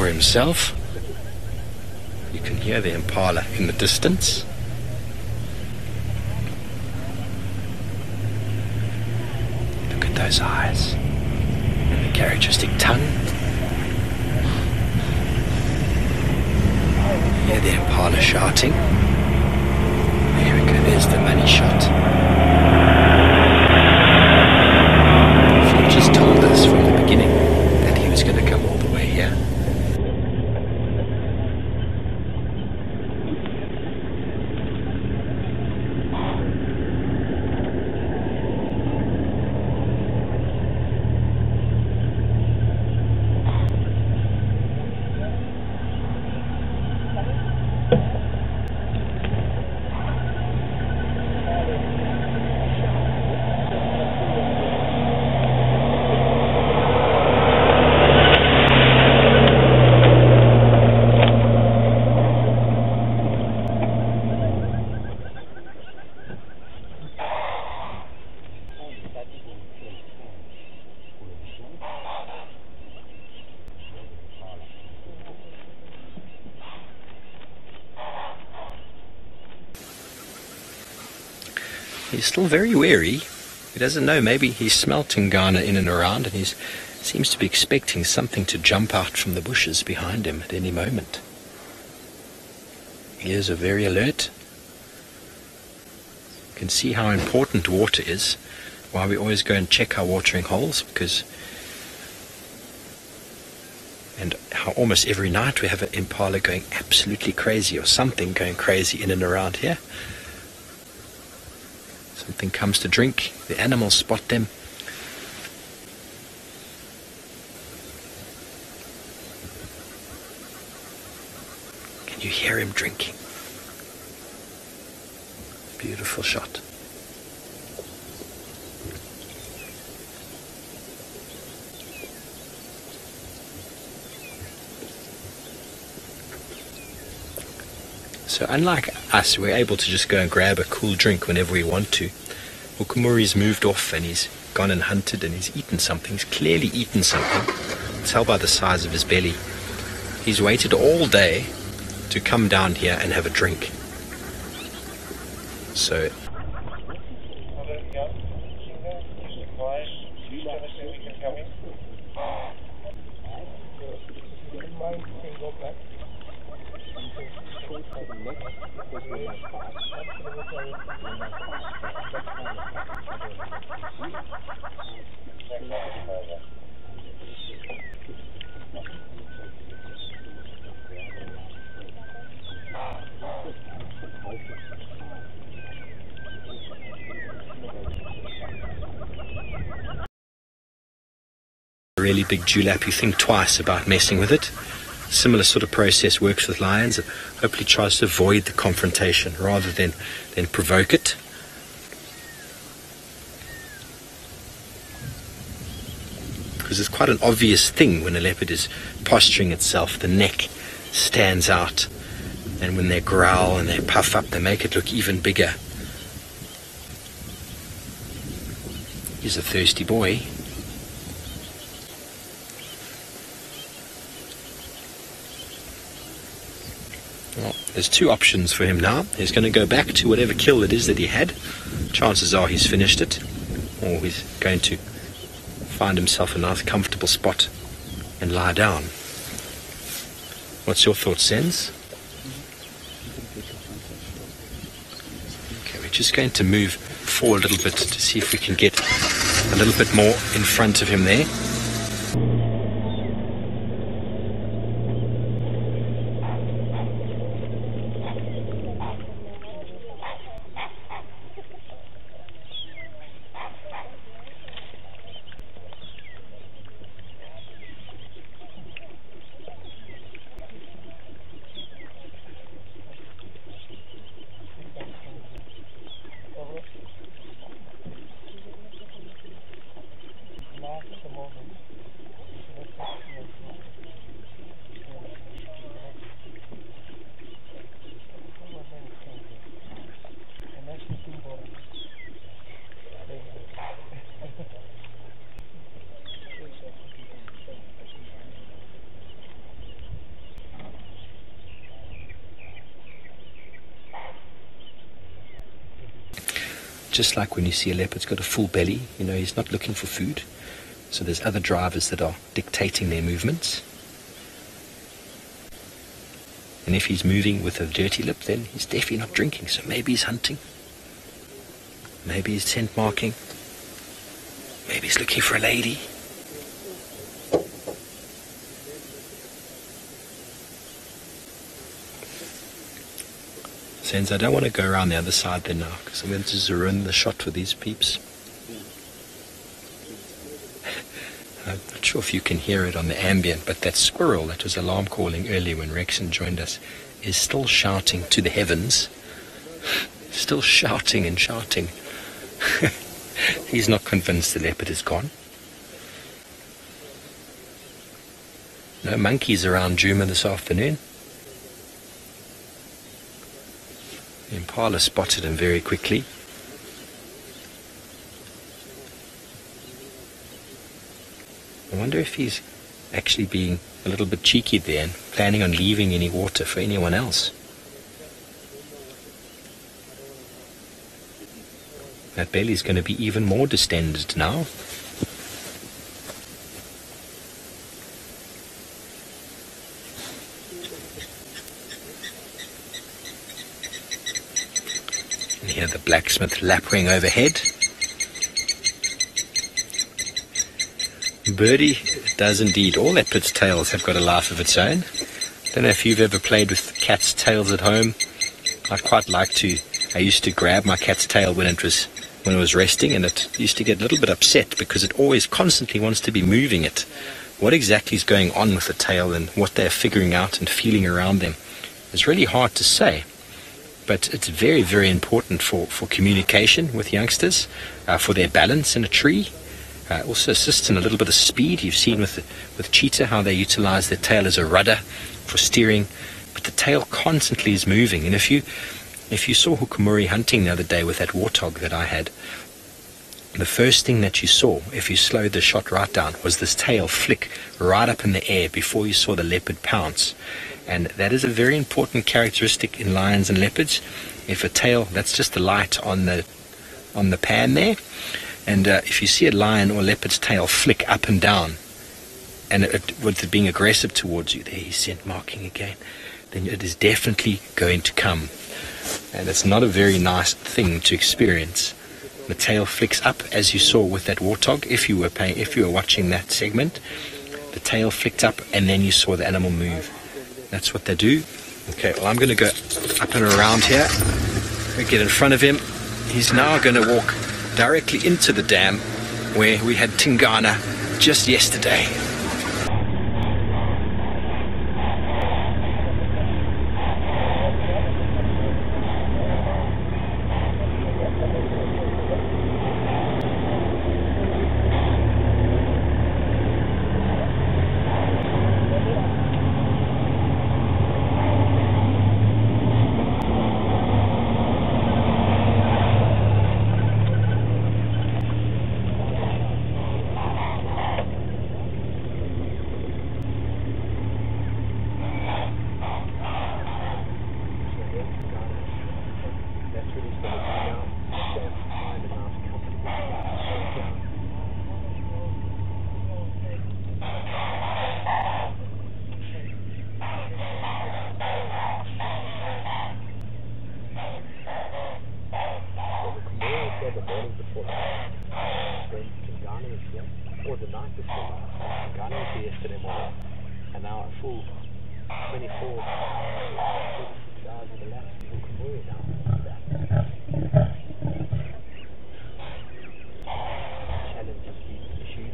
himself. You can hear the impala in the distance. Look at those eyes and the characteristic tongue. You hear the impala shouting. There we go, there's the money shot. Phil just told us from the beginning that he was going to come all the way here. He's still very wary. He doesn't know, maybe he's smelt Tingana in and around, and he seems to be expecting something to jump out from the bushes behind him at any moment. Ears are very alert. You can see how important water is, why we always go and check our watering holes, and how almost every night we have an impala going absolutely crazy, or something going crazy in and around here. Something comes to drink, the animals spot them. Can you hear him drinking? Beautiful shot. So unlike us, we're able to just go and grab a cool drink whenever we want to. Hukumuri's moved off and he's gone and hunted and he's eaten something. He's clearly eaten something. Tell by the size of his belly. He's waited all day to come down here and have a drink. So a really big dewlap, you think twice about messing with it. Similar sort of process works with lions. It hopefully tries to avoid the confrontation rather than provoke it. Because it's quite an obvious thing when a leopard is posturing itself. The neck stands out, and when they growl and they puff up, they make it look even bigger. He's a thirsty boy. Well, there's two options for him now. He's going to go back to whatever kill it is that he had. Chances are he's finished it, or he's going to find himself a nice comfortable spot and lie down. What's your thought, Sens? Okay, we're just going to move forward a little bit to see if we can get a little bit more in front of him there. just like when you see a leopard's got a full belly, you know he's not looking for food. So there's other drivers that are dictating their movements. And if he's moving with a dirty lip, then he's definitely not drinking. So maybe he's hunting. Maybe he's scent marking. Maybe he's looking for a lady. Sense I don't want to go around the other side there now, because I'm going to ruin the shot with these peeps. I'm not sure if you can hear it on the ambient, but that squirrel that was alarm calling earlier when Rexon joined us is still shouting to the heavens. Still shouting and shouting. He's not convinced the leopard is gone. No monkeys around djuma this afternoon. The impala spotted him very quickly. I wonder if he's actually being a little bit cheeky there and planning on leaving any water for anyone else. That belly's going to be even more distended now. And here the blacksmith lapwing overhead. Birdie does indeed. All leopard's tails have got a life of its own. Don't know if you've ever played with cat's tails at home. I used to grab my cat's tail when it was resting, and it used to get a little bit upset because it always constantly wants to be moving it. What exactly is going on with the tail and what they're figuring out and feeling around them is really hard to say. But it's very, very important for communication with youngsters, for their balance in a tree. Also assists in a little bit of speed. You've seen with cheetah how they utilize their tail as a rudder for steering, but the tail constantly is moving. And if you saw Hukumuri hunting the other day with that warthog that I had, the first thing that you saw, if you slowed the shot right down, was this tail flick right up in the air before you saw the leopard pounce. And that is a very important characteristic in lions and leopards. If a tail, that's just the light on the pan there. And if you see a lion or leopard's tail flick up and down, and with it being aggressive towards you, there he's scent marking again, then it is definitely going to come. And it's not a very nice thing to experience. The tail flicks up, as you saw with that warthog. If you were watching that segment, the tail flicked up, and then you saw the animal move. That's what they do. Okay, well, I'm going to go up and around here. We get in front of him. He's now going to walk directly into the dam where we had Tingana just yesterday. the morning before last. Then Tingana was here, or the night before last. Tingana was here yesterday morning, and now a full 24, 36 hours of elapsed. Hukumuri now. Challenge has been issued.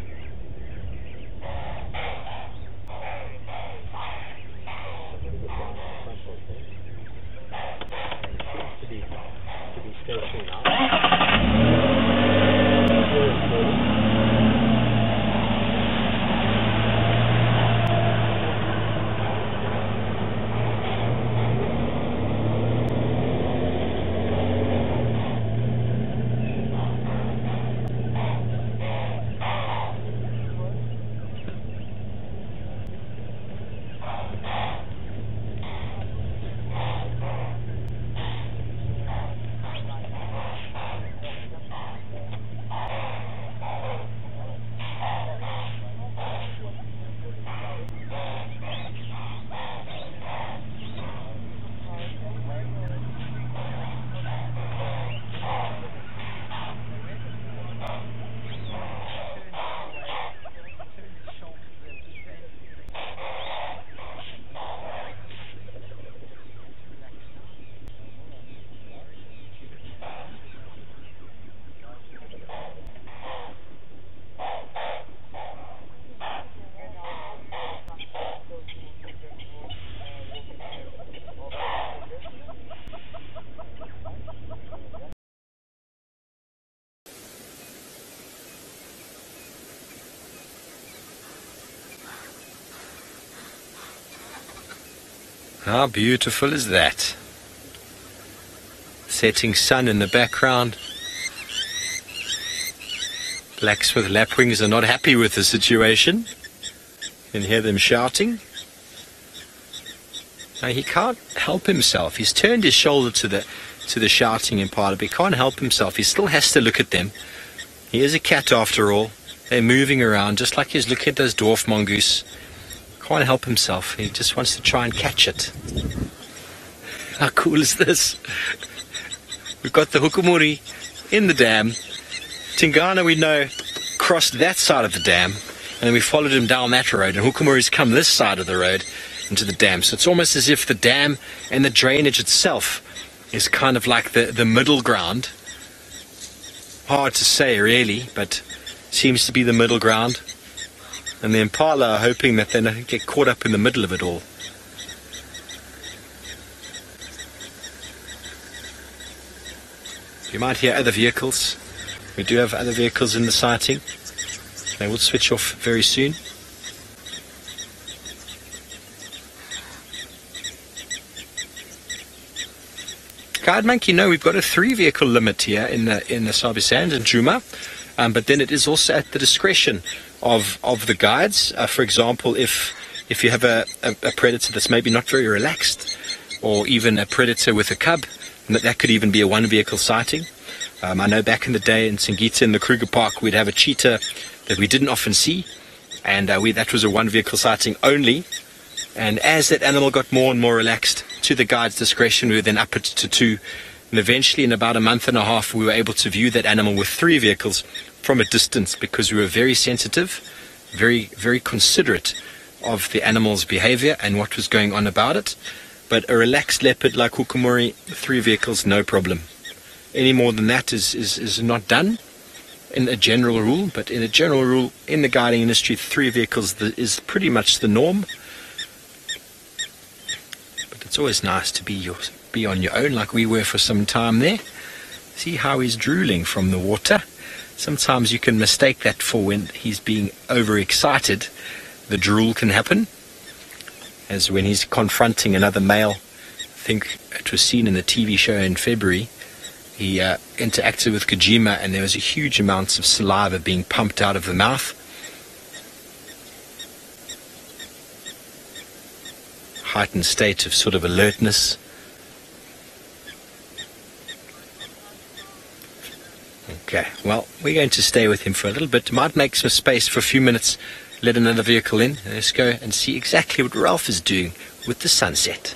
I'm going to get down on the front of this. And it seems to be stationary now. How beautiful is that? Setting sun in the background. Blacks with lapwings are not happy with the situation. You can hear them shouting. Now he can't help himself. He's turned his shoulder to the shouting impala, but he can't help himself. He still has to look at them. He is a cat after all. They're moving around just like he's looking at those dwarf mongoose. Can't help himself. He just wants to try and catch it. How cool is this? We've got the Hukumuri in the dam. Tingana, we know, crossed that side of the dam, and then we followed him down that road, and Hukumuri's come this side of the road into the dam. So it's almost as if the dam and the drainage itself is kind of like the middle ground. Hard to say really, but seems to be the middle ground. And the impala are hoping that they don't get caught up in the middle of it all. You might hear other vehicles. We do have other vehicles in the sighting. They will switch off very soon. Guide monkey, no, we've got a 3-vehicle limit here in the Sabi Sands and Djuma, but then it is also at the discretion of the guides. For example, if you have a predator that's maybe not very relaxed, or even a predator with a cub, that could even be a 1-vehicle sighting. I know back in the day in Singita in the Kruger Park, we'd have a cheetah that we didn't often see, and that was a 1-vehicle sighting only. And as that animal got more and more relaxed, to the guide's discretion, we would then up it to 2. And eventually, in about a month and a half, we were able to view that animal with 3 vehicles from a distance, because we were very sensitive, very, very considerate of the animal's behavior and what was going on about it. But a relaxed leopard like Hukumuri, 3 vehicles, no problem. Any more than that is not done in a general rule, but in a general rule in the guiding industry, 3 vehicles is pretty much the norm. But it's always nice to be on your own like we were for some time there. See how he's drooling from the water. Sometimes you can mistake that for when he's being overexcited. The drool can happen, as when he's confronting another male. I think it was seen in the TV show in February. He interacted with djuma, and there was a huge amounts of saliva being pumped out of the mouth. Heightened state of sort of alertness. Okay, well, we're going to stay with him for a little bit. Might make some space for a few minutes, let another vehicle in. Let's go and see exactly what Ralph is doing with the sunset.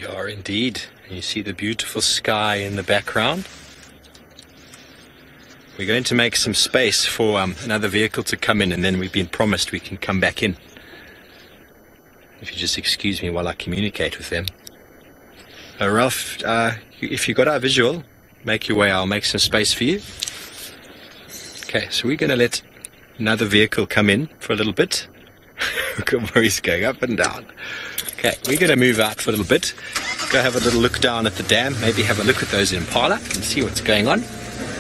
We are indeed. You see the beautiful sky in the background. We're going to make some space for another vehicle to come in, and then we've been promised we can come back in. If you just excuse me while I communicate with them. Ralph, if you got our visual, make your way. I'll make some space for you. Okay, so we're going to let another vehicle come in for a little bit. Hukumuri's going up and down. Okay, we're going to move out for a little bit. Go have a little look down at the dam. Maybe have a look at those impala and see what's going on.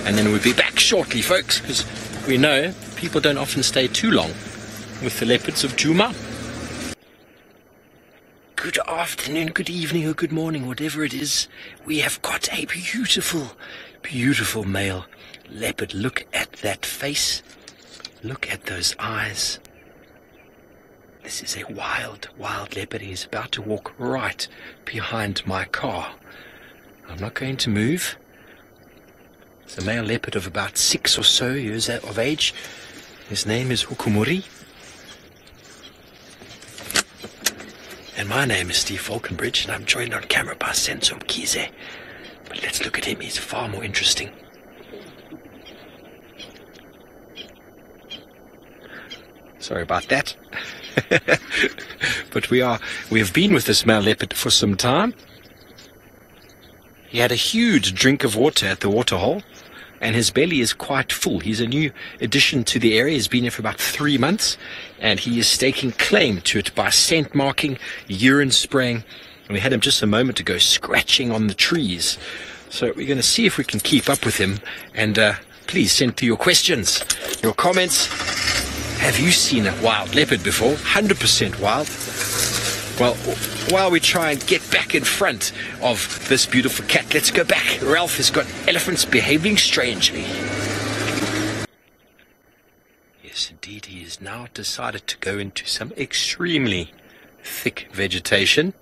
And then we'll be back shortly, folks, because we know people don't often stay too long with the leopards of Djuma. Good afternoon, good evening, or good morning, whatever it is. We have got a beautiful, beautiful male leopard. Look at that face. Look at those eyes. This is a wild, wild leopard. He's about to walk right behind my car. I'm not going to move. It's a male leopard of about 6 or so years of age. His name is Hukumuri. And my name is Steve Falconbridge, and I'm joined on camera by Senzo Mkize. But let's look at him. He's far more interesting. Sorry about that. But we have been with this male leopard for some time. He had a huge drink of water at the waterhole, and his belly is quite full. He's a new addition to the area. He's been here for about 3 months, and he is staking claim to it by scent marking, urine spraying, and we had him just a moment ago scratching on the trees. So we're going to see if we can keep up with him, and please send through your questions, your comments. Have you seen a wild leopard before? 100% wild. Well, while we try and get back in front of this beautiful cat, let's go back. Ralph has got elephants behaving strangely. Yes, indeed, he has now decided to go into some extremely thick vegetation.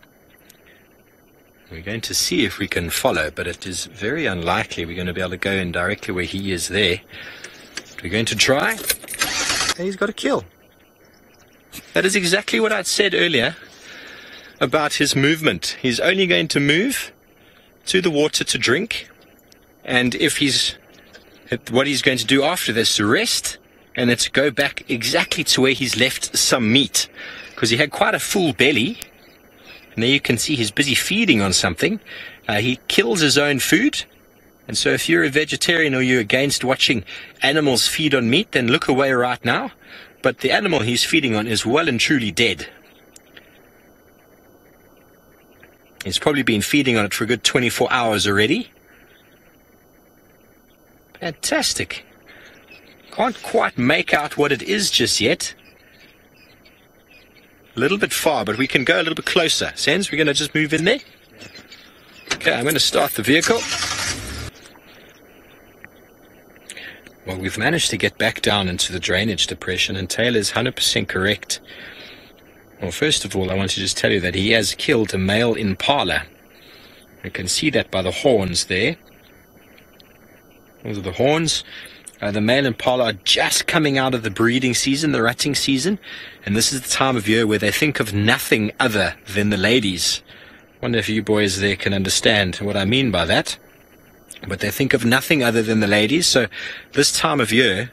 We're going to see if we can follow, but it is very unlikely we're going to be able to go in directly where he is there. We're going to try. And he's got a kill. That is exactly what I'd said earlier about his movement. He's only going to move to the water to drink, and what he's going to do after this is rest, and it's go back exactly to where he's left some meat, because he had quite a full belly, and there you can see he's busy feeding on something. He kills his own food. And so if you're a vegetarian or you're against watching animals feed on meat, then look away right now. But the animal he's feeding on is well and truly dead. He's probably been feeding on it for a good 24 hours already. Fantastic. Can't quite make out what it is just yet. A little bit far, but we can go a little bit closer. Sens, we're going to just move in there. Okay, I'm going to start the vehicle. Well, we've managed to get back down into the drainage depression, and Taylor's 100% correct. Well, first of all, I want to just tell you that he has killed a male impala. You can see that by the horns there. Those are the horns. The male impala are just coming out of the breeding season, the rutting season, and this is the time of year where they think of nothing other than the ladies. I wonder if you boys there can understand what I mean by that. But they think of nothing other than the ladies. So this time of year,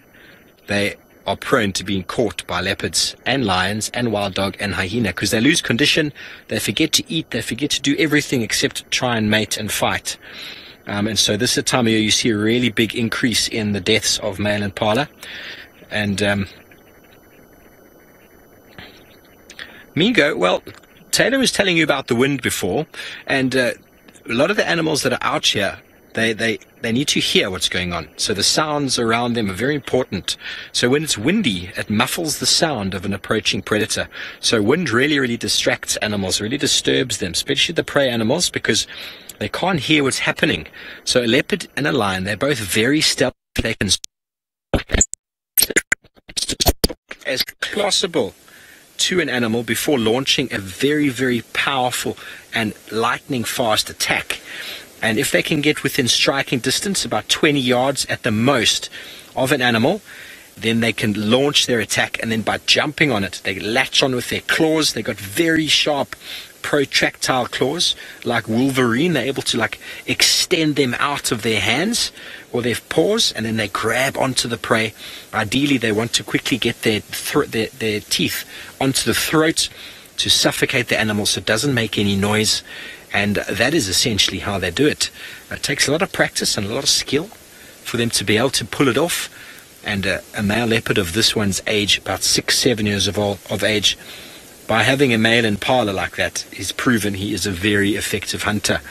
they are prone to being caught by leopards and lions and wild dog and hyena, because they lose condition, they forget to eat, they forget to do everything except try and mate and fight. And so this is the time of year you see a really big increase in the deaths of male impala. And Migo, well, Taylor was telling you about the wind before, and a lot of the animals that are out here, they need to hear what's going on. So the sounds around them are very important. So when it's windy, it muffles the sound of an approaching predator. So wind really, really distracts animals, really disturbs them, especially the prey animals, because they can't hear what's happening. So a leopard and a lion, they're both very stealthy. They can as possible to an animal before launching a very, very powerful and lightning fast attack. And if they can get within striking distance, about 20 yards at the most, of an animal, then they can launch their attack, and then by jumping on it, they latch on with their claws. They've got very sharp protractile claws like Wolverine. They're able to like extend them out of their hands or their paws, and then they grab onto the prey. Ideally, they want to quickly get their teeth onto the throat to suffocate the animal so it doesn't make any noise. And that is essentially how they do it. It takes a lot of practice and a lot of skill for them to be able to pull it off. And a male leopard of this one's age, about 6-7 years of age, by having a male impala like that, is proven he is a very effective hunter.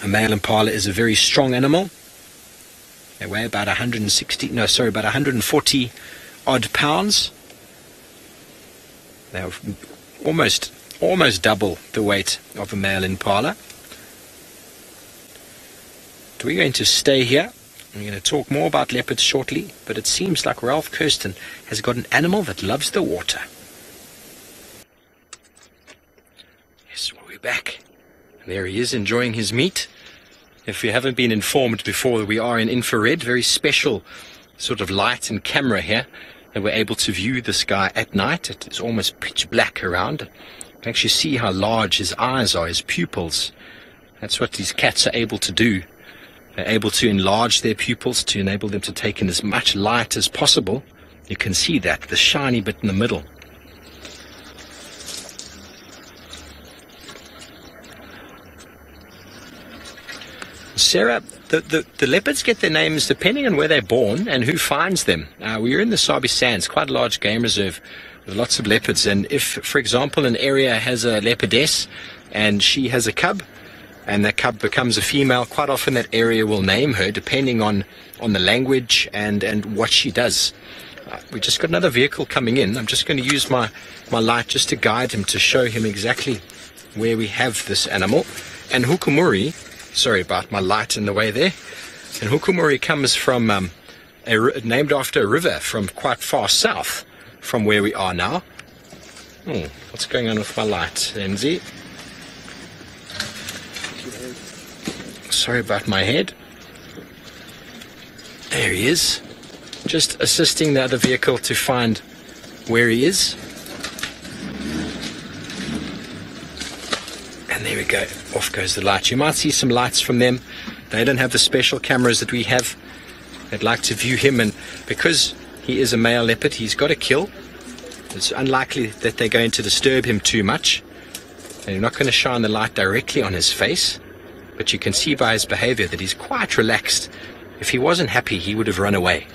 A male impala is a very strong animal. They weigh about 140 odd pounds. They're almost double the weight of a male impala. We're going to stay here. I'm going to talk more about leopards shortly, but it seems like Ralph Kirsten has got an animal that loves the water. Yes, we're back. And there he is enjoying his meat. If you haven't been informed before, we are in infrared, very special sort of light and camera here, and we're able to view this guy at night. It is almost pitch black around. You can actually see how large his eyes are, his pupils. That's what these cats are able to do. They're able to enlarge their pupils to enable them to take in as much light as possible. You can see that, the shiny bit in the middle. Sarah, the leopards get their names depending on where they're born and who finds them. We're in the Sabi Sands, quite a large game reserve with lots of leopards. And if, for example, an area has a leopardess and she has a cub, and that cub becomes a female, quite often that area will name her depending on the language and what she does. We just got another vehicle coming in. I'm just going to use my light just to guide him, to show him exactly where we have this animal. And Hukumuri, sorry about my light in the way there, and Hukumuri comes from named after a river from quite far south from where we are now. What's going on with my light, Enzi? Sorry about my head. There he is, just assisting the other vehicle to find where he is. And there we go, off goes the light. You might see some lights from them. They don't have the special cameras that we have. They'd like to view him, and because he is a male leopard, he's got a kill. It's unlikely that they're going to disturb him too much. They're not going to shine the light directly on his face. But you can see by his behavior that he's quite relaxed. If he wasn't happy, he would have run away.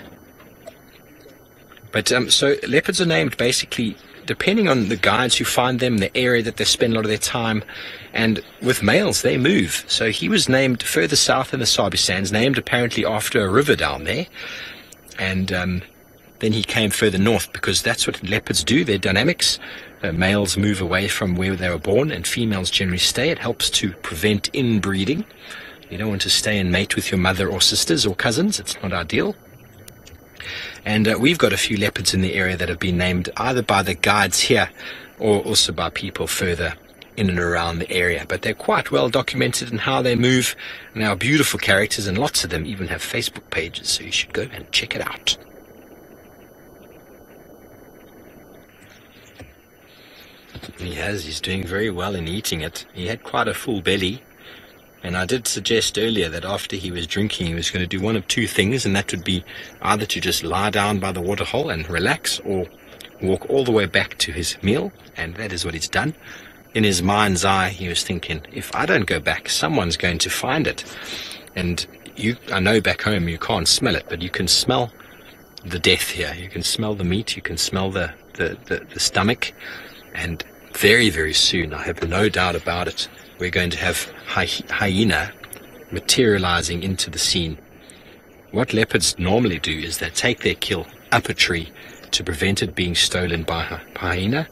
But so leopards are named basically depending on the guides who find them, the area that they spend a lot of their time. And with males, they move. So he was named further south in the Sabi Sands, named apparently after a river down there. And then he came further north, because that's what leopards do, their dynamics. Males move away from where they were born, and females generally stay. It helps to prevent inbreeding. You don't want to stay and mate with your mother or sisters or cousins. It's not ideal. And we've got a few leopards in the area that have been named either by the guides here or also by people further in and around the area. But they're quite well documented in how they move, and they are beautiful characters, and lots of them even have Facebook pages, so you should go and check it out. He's doing very well in eating it. He had quite a full belly, and I did suggest earlier that after he was drinking, he was going to do one of two things, and that would be either to just lie down by the waterhole and relax, or walk all the way back to his meal, and that is what he's done. In his mind's eye, he was thinking, if I don't go back, someone's going to find it. And I know back home you can't smell it, but you can smell the death here. You can smell the meat, you can smell the stomach, and very, very soon, I have no doubt about it, we're going to have hyena materializing into the scene. What leopards normally do is they take their kill up a tree to prevent it being stolen by hyena,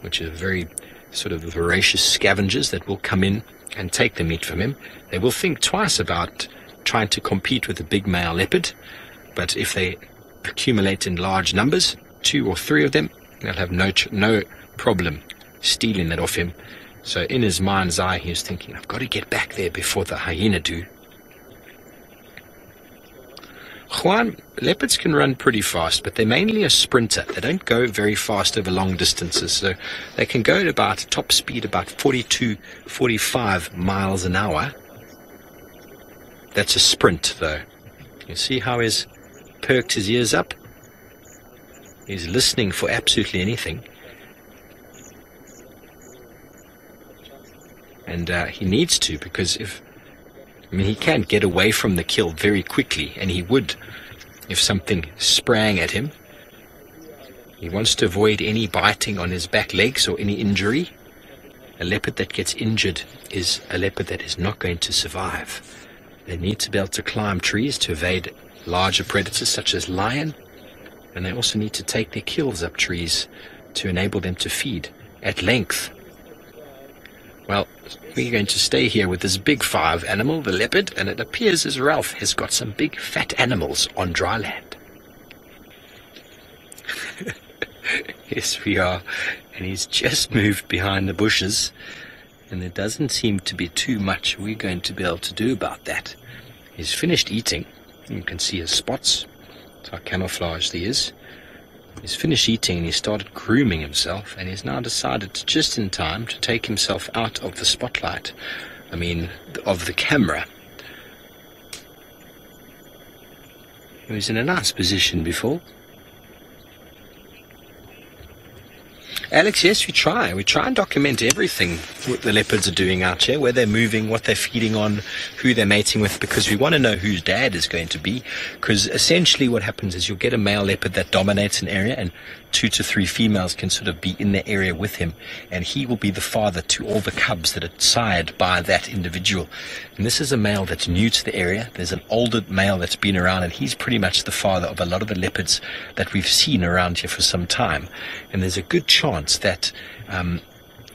which are very sort of voracious scavengers that will come in and take the meat from him. They will think twice about trying to compete with a big male leopard, but if they accumulate in large numbers, 2 or 3 of them, they'll have no problem stealing that off him. So in his mind's eye, he was thinking, I've got to get back there before the hyena do. Juan, leopards can run pretty fast, but they're mainly a sprinter. They don't go very fast over long distances, so they can go at about top speed about 42, 45 miles an hour. That's a sprint, though. You see how he's perked his ears up? He's listening for absolutely anything. And he needs to, because he can get away from the kill very quickly, and he would if something sprang at him. He wants to avoid any biting on his back legs or any injury. A leopard that gets injured is a leopard that is not going to survive. They need to be able to climb trees to evade larger predators such as lion, and they also need to take their kills up trees to enable them to feed at length. Well, we're going to stay here with this big 5 animal, the leopard, and it appears as Ralph has got some big fat animals on dry land. Yes, we are. And he's just moved behind the bushes, and there doesn't seem to be too much we're going to be able to do about that. He's finished eating. You can see his spots. That's how camouflaged he is. He's finished eating and he started grooming himself, and he's now decided to, just in time, to take himself out of the spotlight. Of the camera. He was in a nice position before. Alex, yes, we try. We try and document everything what the leopards are doing out here, where they're moving, what they're feeding on, who they're mating with, because we want to know whose dad is going to be. Because essentially what happens is you'll get a male leopard that dominates an area, and 2 to 3 females can sort of be in the area with him, and he will be the father to all the cubs that are sired by that individual. And this is a male that's new to the area. There's an older male that's been around, and he's pretty much the father of a lot of the leopards that we've seen around here for some time. And there's a good chance that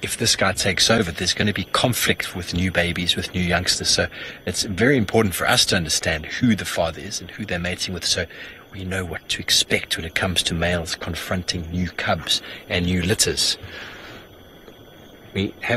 if this guy takes over, there's going to be conflict with new babies, with new youngsters. So it's very important for us to understand who the father is and who they're mating with, so we know what to expect when it comes to males confronting new cubs and new litters. We have